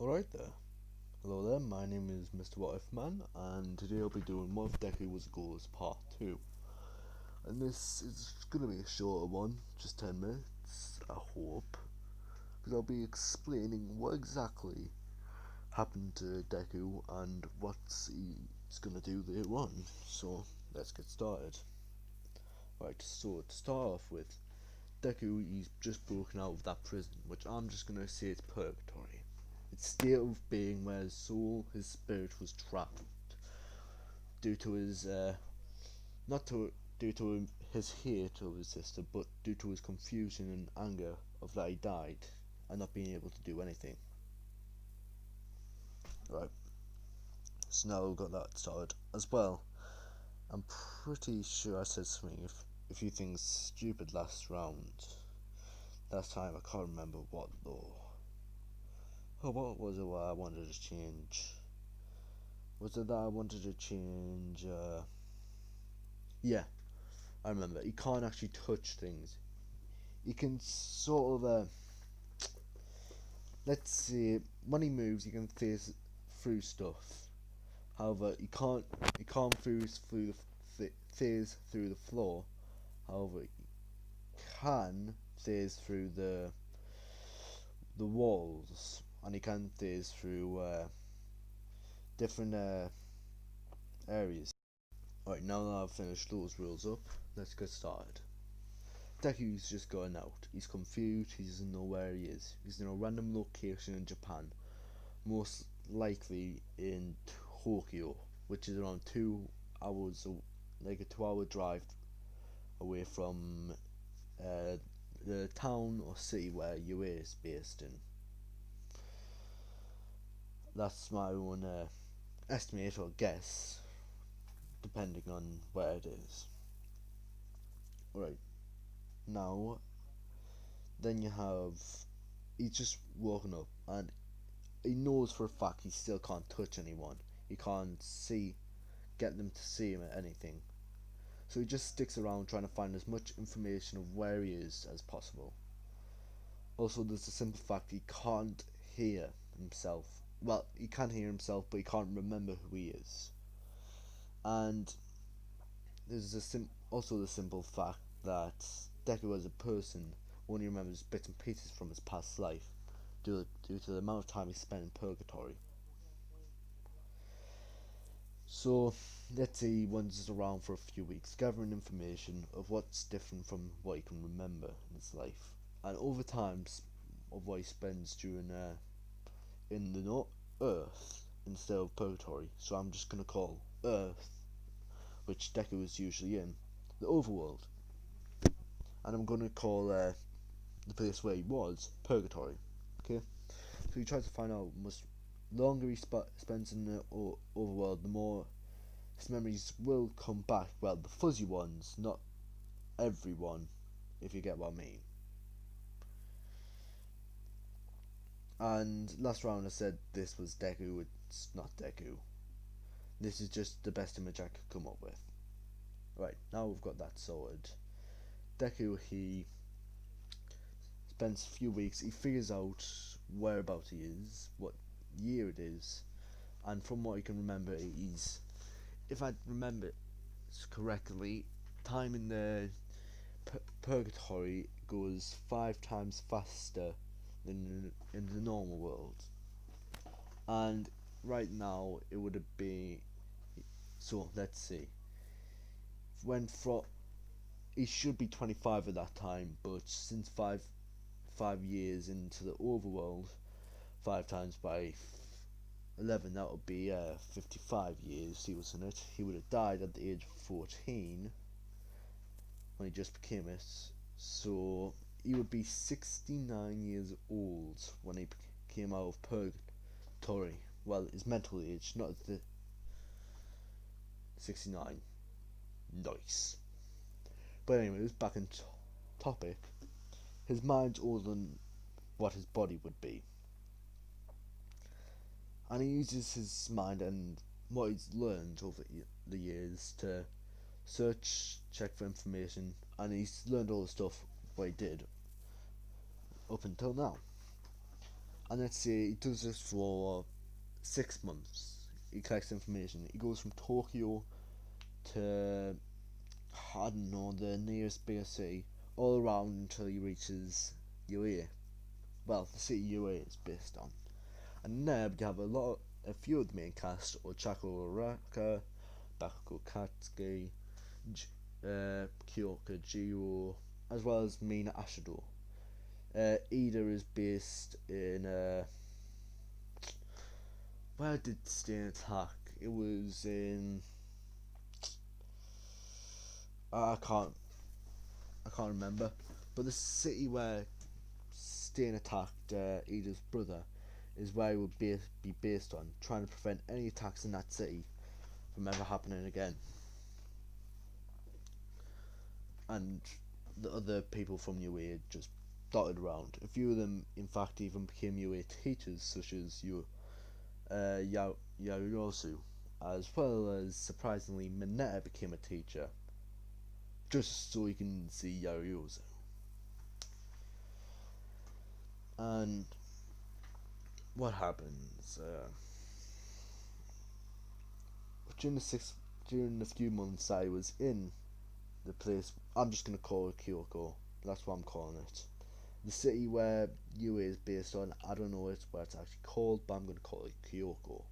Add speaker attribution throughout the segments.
Speaker 1: Alright there. Hello there, my name is Mr. What If Man, and today I'll be doing What If Deku Was a Ghost Part 2. And this is going to be a shorter one, just 10 minutes, I hope, because I'll be explaining what exactly happened to Deku and what he's going to do later on. So, let's get started. Right, so to start off with, Deku, he's just broken out of that prison, which I'm just going to say it's purgatory. Its state of being where his soul, his spirit was trapped due to his not to due to his hate of his sister, but due to his confusion and anger of that he died and not being able to do anything. Right, so now we've got that started as well. I'm pretty sure I said something a few things stupid last round. Last time I can't remember what though. Oh, what was it? What I wanted to change? Was it that I wanted to change? Yeah, I remember. He can't actually touch things. He can sort of, let's see, when he moves, he can phase through stuff. However, he can't phase through the floor. However, he can phase through the walls, and he can phase through different areas. Alright, now that I've finished those rules up, let's get started. Deku's just going out. He's confused, he doesn't know where he is. He's in a random location in Japan, most likely in Tokyo, which is around 2 hours, like a 2 hour drive away from the town or city where UA is based in. That's my own estimate or guess, depending on where it is. Right, now, then you have, he's just walking up and he knows for a fact he still can't touch anyone. He can't get them to see him at anything. So he just sticks around trying to find as much information of where he is as possible. Also, there's the simple fact he can't hear himself. Well, he can hear himself, but he can't remember who he is. And there's also the simple fact that Deku as a person only remembers bits and pieces from his past life due to the amount of time he spent in purgatory. So let's say he wanders around for a few weeks, gathering information of what's different from what he can remember in his life, and over time of what he spends during in the Earth instead of purgatory. So I'm just gonna call Earth, which Deku is usually in, the overworld, and I'm gonna call the place where he was purgatory. Okay, so he tries to find out much longer he spends in the overworld, the more his memories will come back. Well, the fuzzy ones, not everyone, if you get what I mean. And last round I said this was Deku, it's not Deku. This is just the best image I could come up with. Right, now we've got that sorted. Deku, he spends a few weeks, he figures out whereabout he is, what year it is, and from what he can remember, he's, if I remember correctly, time in the purgatory goes 5 times faster than in the normal world. And right now it would be, so let's see, when from, he should be 25 at that time, but since 5 years into the overworld, 5 times by 11, that would be 55 years he was in it. He would have died at the age of 14 when he just became it. So he would be 69 years old when he came out of purgatory. Well, his mental age, not the 69. Nice. But anyways, back in topic. His mind's older than what his body would be. And he uses his mind and what he's learned over the years to search, check for information, and he's learned all the stuff what he did up until now. And let's say he does this for 6 months. He collects information. He goes from Tokyo to, I don't know, the nearest bigger city, all around until he reaches UA. Well, the city UA is based on. And there we have a few of the main cast: Ochako Uraka, Bakugo Katsuki, Kyoko Jiro, as well as Mina Ashido. Ida is based in where did Stain attack? It was in I can't remember, but the city where Stain attacked Ida's brother is where it would be based on, trying to prevent any attacks in that city from ever happening again. And the other people from UA just dotted around. A few of them, in fact, even became UA teachers, such as Yaoyosu, as well as, surprisingly, Mineta became a teacher, just so you can see Yaoyosu. And what happens? During during the few months I was in the place, I'm just gonna call it Kyoko. That's what I'm calling it. The city where UA is based on, I don't know what it's actually called, but I'm gonna call it Kyoko.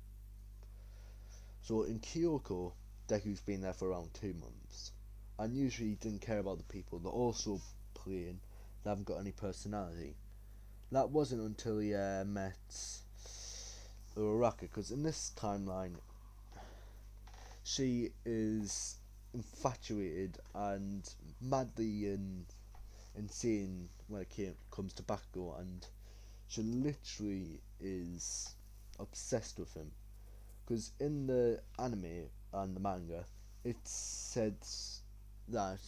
Speaker 1: So in Kyoko, Deku's been there for around 2 months, and usually he didn't care about the people. They're also plain. They haven't got any personality. That wasn't until he met Uraraka, because in this timeline, she is infatuated and madly insane when it comes to Bakugo, and she literally is obsessed with him. Because in the anime and the manga, it said that,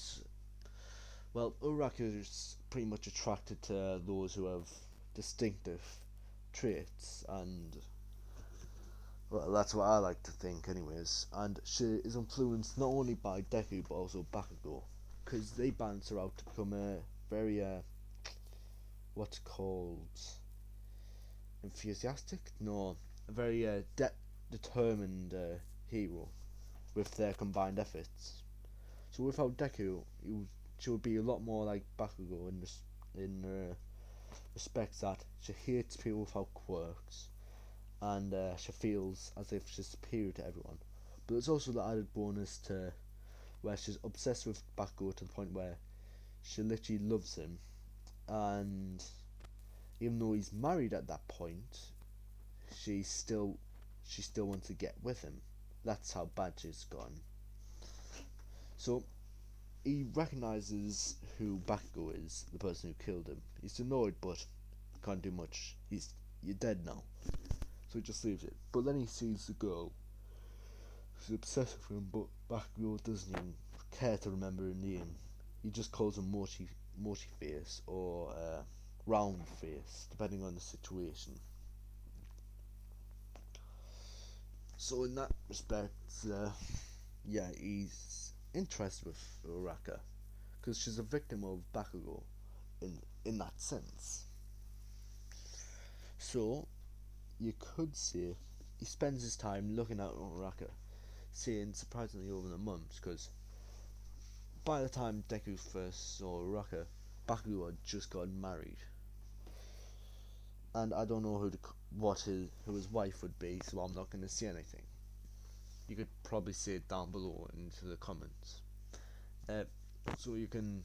Speaker 1: well, Uraraka is pretty much attracted to those who have distinctive traits, and well, that's what I like to think, anyways. And she is influenced not only by Deku but also Bakugo, because they balance her out to become a very what's called enthusiastic? No, a very determined hero with their combined efforts. So without Deku, she would be a lot more like Bakugo in respects that she hates people without quirks, and she feels as if she's superior to everyone. But there's also the added bonus to where she's obsessed with Bakugo to the point where she literally loves him, and even though he's married at that point, she still she still wants to get with him. That's how bad she's gone. So he recognizes who Bakugo is, the person who killed him. He's annoyed, but can't do much. You're dead now, so he just leaves it. But then he sees the girl. She's obsessed with him, but Bakugo doesn't even care to remember her name. He just calls her Mochi Face or Round Face, depending on the situation. So in that respect, yeah, he's interested with Uraka because she's a victim of Bakugo in that sense. So you could say he spends his time looking at Uraka, seeing surprisingly over the months, because by the time Deku first saw Uraka, Bakugo had just gotten married, and I don't know who his wife would be, so I'm not going to say anything. You could probably say it down below into the comments. Uh, so you can.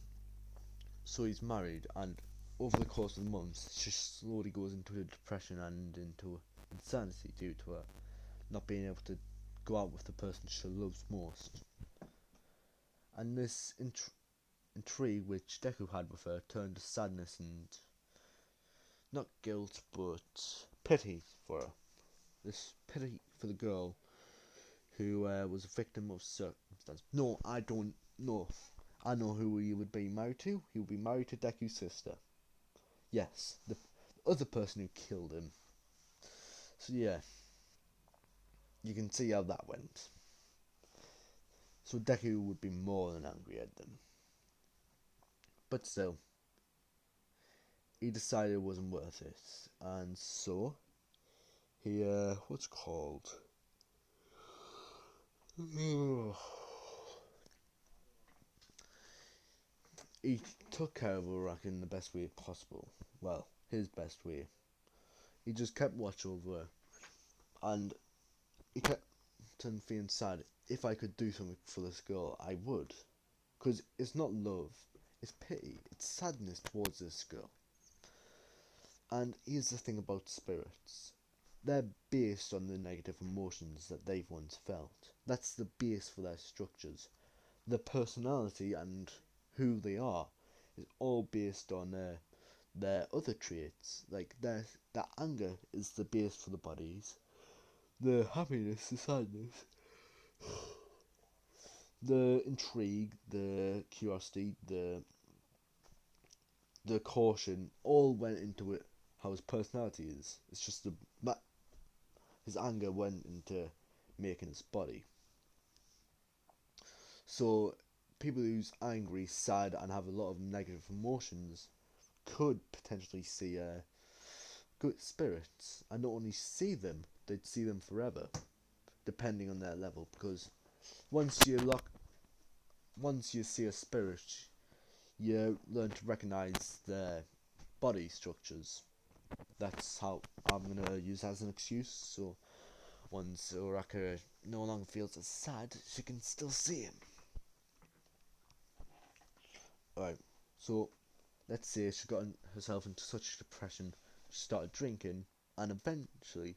Speaker 1: So he's married, and over the course of the months, she slowly goes into a depression and into insanity due to her not being able to go out with the person she loves most. And this intrigue which Deku had with her turned to sadness and not guilt but pity for her. This pity for the girl who was a victim of circumstance. No, I don't know. I know who he would be married to. He would be married to Deku's sister. Yes, the other person who killed him. So yeah, you can see how that went. So Deku would be more than angry at them. But still, he decided it wasn't worth it, and so he what's it called? He took care of Uraraka in the best way possible. Well, his best way. He just kept watch over her, and he kept feeling sad. If I could do something for this girl, I would. Because it's not love, it's pity, it's sadness towards this girl. And here's the thing about spirits, they're based on the negative emotions that they've once felt. That's the base for their structures. Their personality and who they are is all based on their other traits. Like their anger is the base for the bodies, the happiness, the sadness, the intrigue, the curiosity, the caution, all went into it. How his personality is. It's just his anger went into making his body. So people who's angry, sad, and have a lot of negative emotions could potentially see good spirits, and not only see them, they'd see them forever, depending on their level. Because once you see a spirit, you learn to recognize their body structures. That's how I'm gonna use that as an excuse. So once Uraka no longer feels as sad, she can still see him. Alright, so let's say she got herself into such depression, she started drinking, and eventually,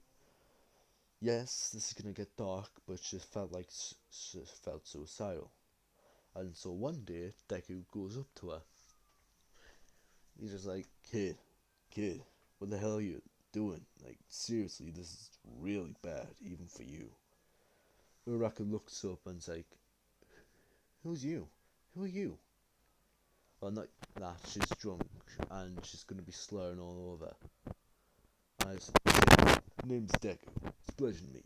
Speaker 1: yes, this is gonna get dark, but she felt like she felt suicidal. And so one day, Deku goes up to her. He's just like, kid, what the hell are you doing? Like, seriously, this is really bad, even for you. Uraka looks up and's like, who's you? Who are you? Well, not that, she's drunk and she's going to be slurring all over. And I said, name's Deku. It's a pleasure to meet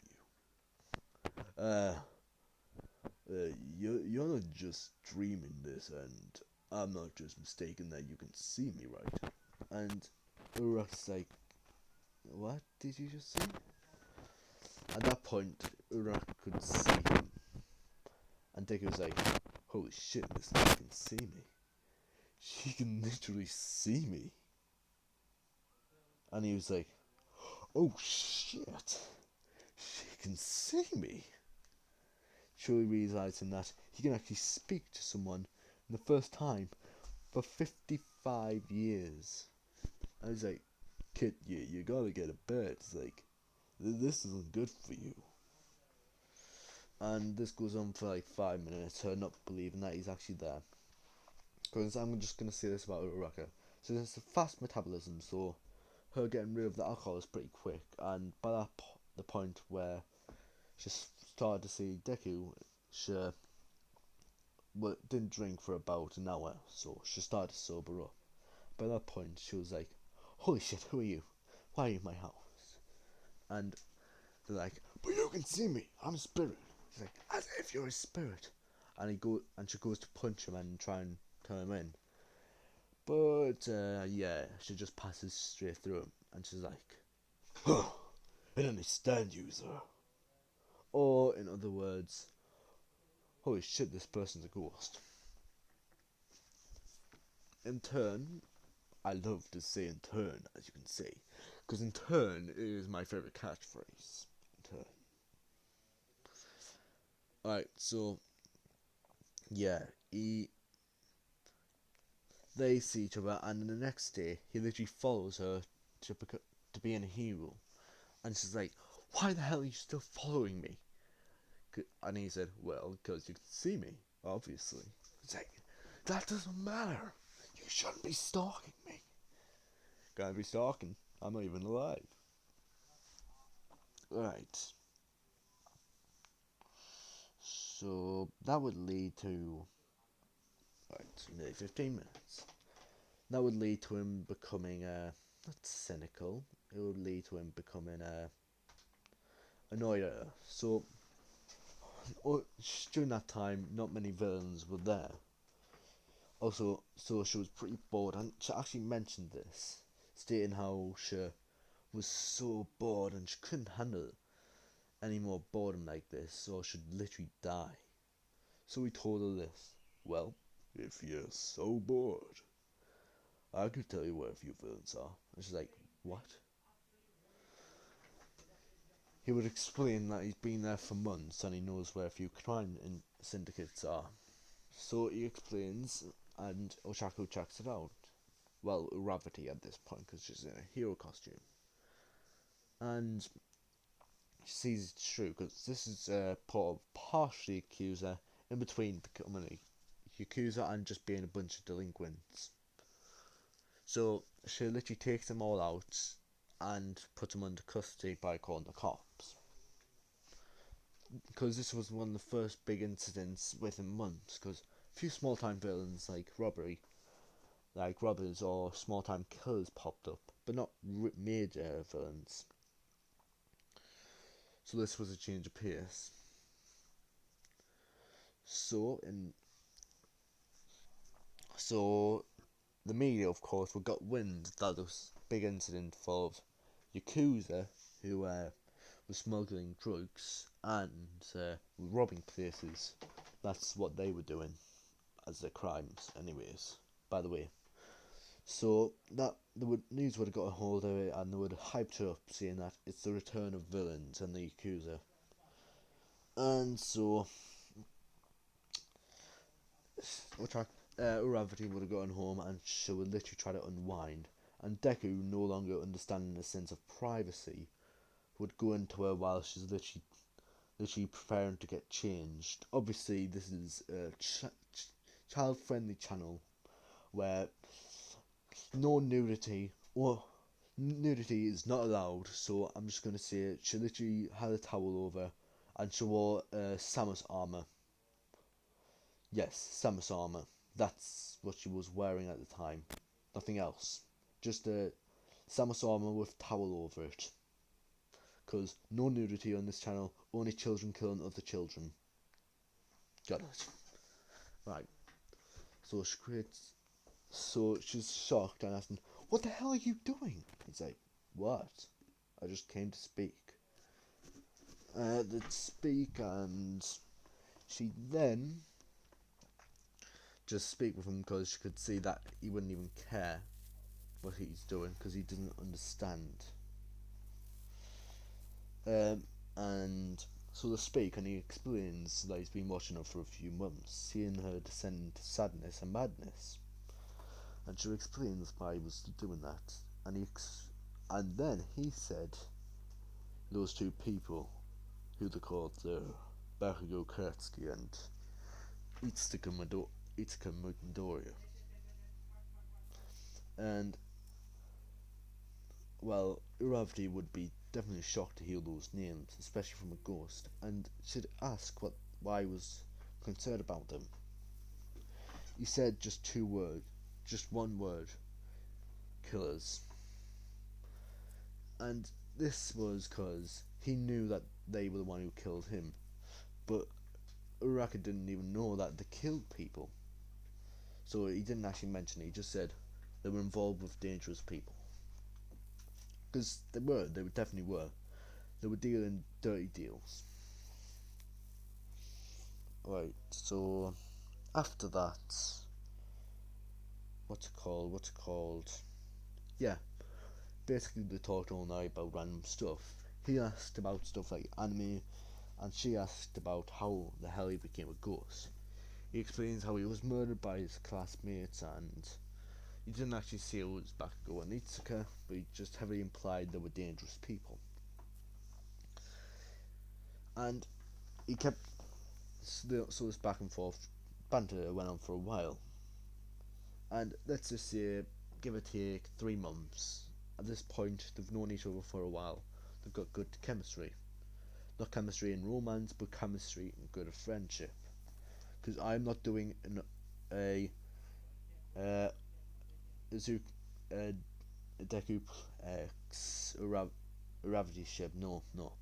Speaker 1: you. You're not just dreaming this, and I'm not just mistaken that you can see me, right? And Uraka's like, what did you just say? At that point, Uraka could see him. And Deku was like, holy shit, this guy can see me. She can literally see me. And he was like, oh shit, she can see me. Truly realizing that he can actually speak to someone for the first time for 55 years. I was like, kid, you gotta get a bed. It's like, this isn't good for you. And this goes on for like 5 minutes, her not believing that he's actually there. Because I'm just going to say this about Uraka. So there's a fast metabolism, so her getting rid of the alcohol is pretty quick. And by the point where she started to see Deku, she didn't drink for about an hour, so she started to sober up. By that point, she was like, holy shit, who are you? Why are you in my house? And they're like, but you can see me, I'm a spirit. He's like, as if you're a spirit. And she goes to punch him and try and turn him in. But yeah, she just passes straight through him, and she's like, huh, I don't understand you, sir. Or, in other words, holy shit, this person's a ghost. In turn, I love to say in turn, as you can see, because in turn is my favourite catchphrase. In turn. Alright, so, yeah, they see each other, and the next day, he literally follows her to being a hero. And she's like, why the hell are you still following me? And he said, well, because you can see me, obviously. It's like, that doesn't matter. You shouldn't be stalking me. Can't be stalking. I'm not even alive. Right. So that would lead to, right, nearly 15 minutes. That would lead to him becoming not cynical. It would lead to him becoming annoyed at her. So during that time, not many villains were there. Also, so she was pretty bored, and she actually mentioned this. stating how she was so bored and she couldn't handle any more boredom like this, so she'd literally die. So he told her this. Well, if you're so bored, I can tell you where a few villains are. And she's like, what? He would explain that he's been there for months and he knows where a few crime syndicates are. So he explains, and Ochako checks it out. Well, Uravati at this point, because she's in a hero costume. And she sees it's true, because this is partially accuser in between becoming a Yakuza and just being a bunch of delinquents. So she literally takes them all out and puts them under custody by calling the cops. Because this was one of the first big incidents within months, because a few small time villains like robbers or small time killers popped up, but not major villains. So this was a change of pace. So the media, of course, got wind that this big incident of Yakuza who was smuggling drugs and robbing places. That's what they were doing as their crimes, anyways. By the way, so that news would have got a hold of it, and they would have hyped it up, saying that it's the return of villains and the Yakuza. And so, Uravati would have gotten home, and she would literally try to unwind. And Deku, no longer understanding a sense of privacy, would go into her while she's literally preparing to get changed. Obviously, this is a child-friendly channel where no nudity is not allowed. So I'm just gonna say it. She literally had a towel over, and she wore Samus armor. Yes, Samus armor. That's what she was wearing at the time. Nothing else. Just a Samus armor with towel over it. Because no nudity on this channel, only children killing other children. Got it. Right. So she creates. So she's shocked and asking, "What the hell are you doing?" He's like, "What? I just came to speak." They'd speak, and she then just speak with him because she could see that he wouldn't even care what he's doing because he didn't understand. And so they speak, and he explains that he's been watching her for a few months, seeing her descend into sadness and madness. And she explains why he was doing that. And then he said those two people, who they called Bakugo Kurtsuki and Itsuka Midoriya. And, well, Uravati would be definitely shocked to hear those names, especially from a ghost, and she'd ask why he was concerned about them. He said just two words, just one word: killers. And this was because he knew that they were the one who killed him, but Uraka didn't even know that they killed people. So he didn't actually mention it, he just said they were involved with dangerous people. Because they definitely were. They were dealing dirty deals. Right, so after that, what's it called? Yeah, basically they talked all night about random stuff. He asked about stuff like anime, and she asked about how the hell he became a ghost. He explains how he was murdered by his classmates, and he didn't actually say it was Bakugo and Itsuka, but he just heavily implied they were dangerous people. And he kept so this back and forth banter went on for a while. And let's just say, give or take 3 months. At this point, they've known each other for a while. They've got good chemistry. Not chemistry in romance, but chemistry in good friendship. Because I'm not doing a Izuku, Deku X Uravati ship. No, no.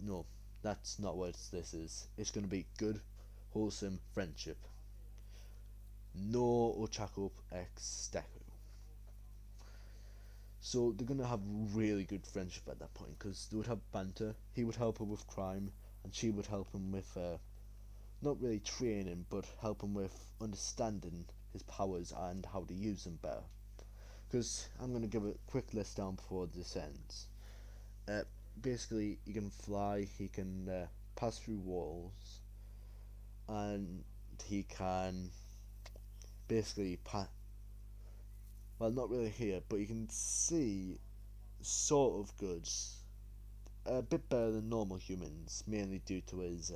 Speaker 1: No. That's not what this is. It's going to be good, wholesome friendship. No Ochako X Deku. So they're gonna have really good friendship at that point because they would have banter. He would help her with crime, and she would help him with not really training, but help him with understanding his powers and how to use them better. Because I'm gonna give a quick list down before this ends. Uh, Basically, he can fly. He can pass through walls, and he can basically well, not really hear, but you can see sort of good, a bit better than normal humans, mainly due to his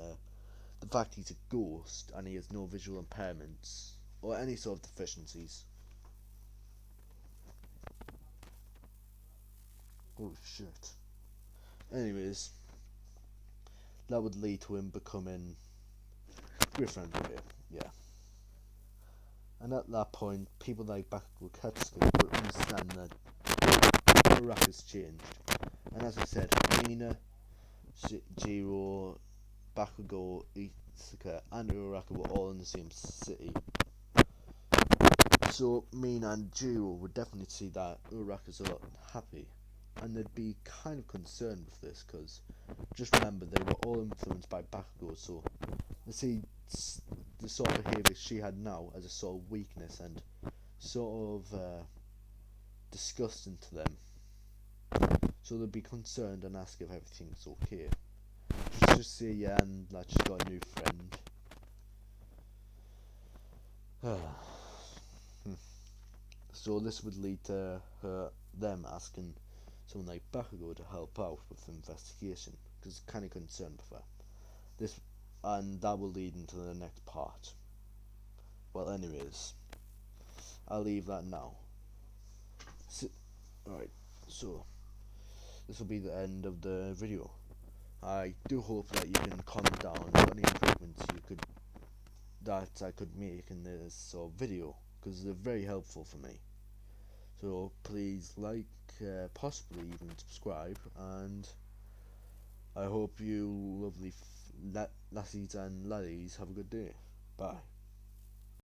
Speaker 1: the fact he's a ghost and he has no visual impairments or any sort of deficiencies. Oh shit. Anyways, that would lead to him becoming great friends with him. Yeah. And at that point, people like Bakugo Katsuki would understand that Iraq has changed. And as I said, Mina, Jiro, Bakugo, Isuka, and Uraraka were all in the same city. So Mina and Jiro would definitely see that Uraraka's a lot happy. And they'd be kind of concerned with this because just remember they were all influenced by Bakugo, so they see the sort of behaviour she had now as a sort of weakness and sort of disgusting to them. So they'd be concerned and ask if everything's okay. Just say yeah and that she's got a new friend. So this would lead to them asking someone like Bakugo to help out with the investigation because kind of concerned with her. This and that will lead into the next part. Well, anyways, I'll leave that now. So, alright, so this will be the end of the video. I do hope that you can comment down any improvements that I could make in this sort of video because they're very helpful for me. So please like, possibly even subscribe, and I hope you lovely lassies and laddies have a good day. Bye.